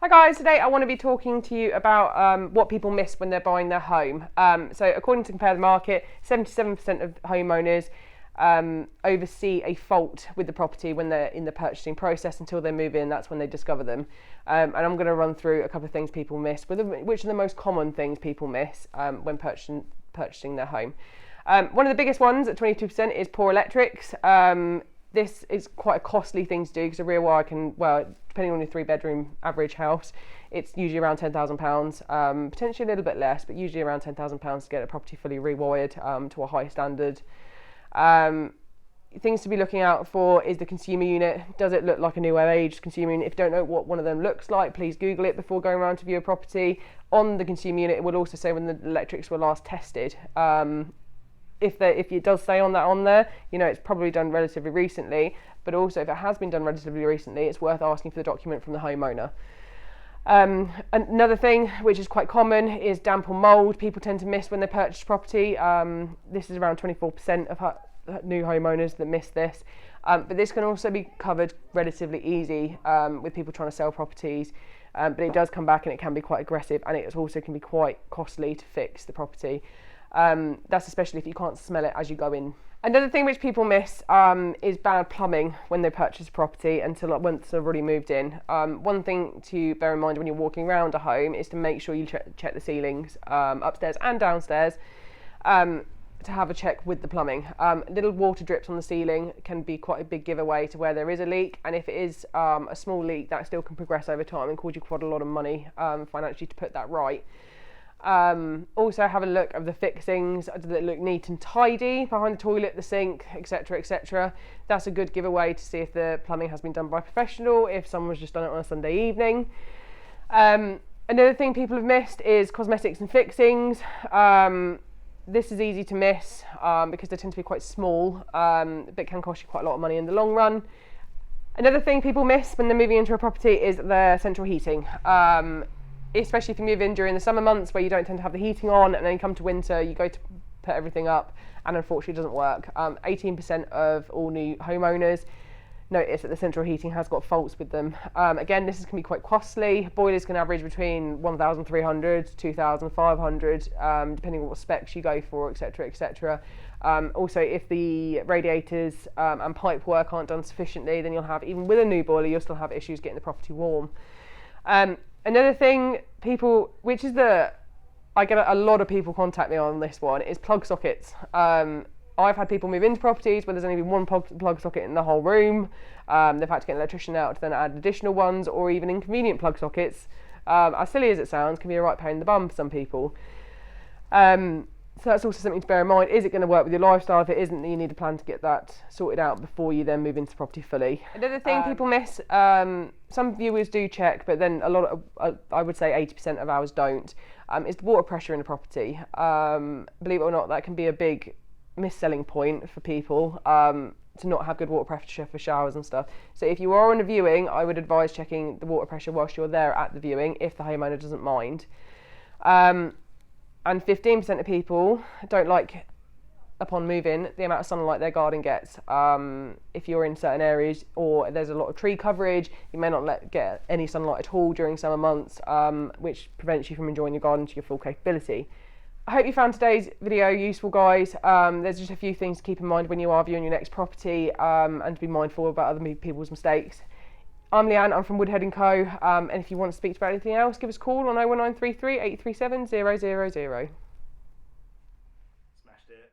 Hi guys, today I want to be talking to you about what people miss when they're buying their home. So according to Compare the Market, 77% of homeowners oversee a fault with the property when they're in the purchasing process until they move in. That's when they discover them. And I'm going to run through a couple of things people miss, which are the most common things people miss when purchasing their home. One of the biggest ones at 22% is poor electrics. This is quite a costly thing to do because a rear wire can, well, depending on your 3-bedroom average house, it's usually around £10,000, potentially a little bit less, but usually around £10,000 to get a property fully rewired to a high standard. Things to be looking out for is the consumer unit. Does it look like a new age consumer unit? If you don't know what one of them looks like, please Google it before going around to view a property. On the consumer unit, it will also say when the electrics were last tested. If it does say on there, you know it's probably done relatively recently, but also if it has been done relatively recently, it's worth asking for the document from the homeowner. Another thing which is quite common is damp or mould. People tend to miss when they purchase property. This is around 24% of new homeowners that miss this, but this can also be covered relatively easy with people trying to sell properties, but it does come back and it can be quite aggressive, and it also can be quite costly to fix the property. That's especially if you can't smell it as you go in. Another thing which people miss is bad plumbing when they purchase a property until once they've already moved in. One thing to bear in mind when you're walking around a home is to make sure you check the ceilings upstairs and downstairs to have a check with the plumbing. Little water drips on the ceiling can be quite a big giveaway to where there is a leak, and if it is a small leak, that still can progress over time and cause you quite a lot of money financially to put that right. Also have a look at the fixings. Does it look neat and tidy behind the toilet, the sink, etc, etc. That's a good giveaway to see if the plumbing has been done by a professional, if someone's just done it on a Sunday evening. Another thing people have missed is cosmetics and fixings. This is easy to miss because they tend to be quite small, but can cost you quite a lot of money in the long run. Another thing people miss when they're moving into a property is their central heating. Especially if you move in during the summer months where you don't tend to have the heating on, and then you come to winter, you go to put everything up and unfortunately it doesn't work. 18% of all new homeowners notice that the central heating has got faults with them. Again, this can be quite costly. Boilers can average between 1,300 to 2,500 depending on what specs you go for, etc, etc. Also, if the radiators and pipe work aren't done sufficiently, then you'll have, even with a new boiler, you'll still have issues getting the property warm. Another thing I get a lot of people contact me on this one, is plug sockets. I've had people move into properties where there's only been one plug socket in the whole room. They've had to get an electrician out to then add additional ones, or even inconvenient plug sockets. As silly as it sounds, can be a right pain in the bum for some people. So that's also something to bear in mind. Is it going to work with your lifestyle? If it isn't, then you need to plan to get that sorted out before you then move into the property fully. Another thing people miss, some viewers do check, but then a lot of, I would say 80% of ours don't, is the water pressure in the property. Believe it or not, that can be a big mis-selling point for people, to not have good water pressure for showers and stuff. So if you are on a viewing, I would advise checking the water pressure whilst you're there at the viewing, if the homeowner doesn't mind. And 15% of people don't like, upon move-in, the amount of sunlight their garden gets. If you're in certain areas or there's a lot of tree coverage, you may not get any sunlight at all during summer months, which prevents you from enjoying your garden to your full capability. I hope you found today's video useful, guys. There's just a few things to keep in mind when you are viewing your next property, and to be mindful about other people's mistakes. I'm Leanne, I'm from Woodhead Co, and if you want to speak about anything else, give us a call on 01933 837 000. Smashed it.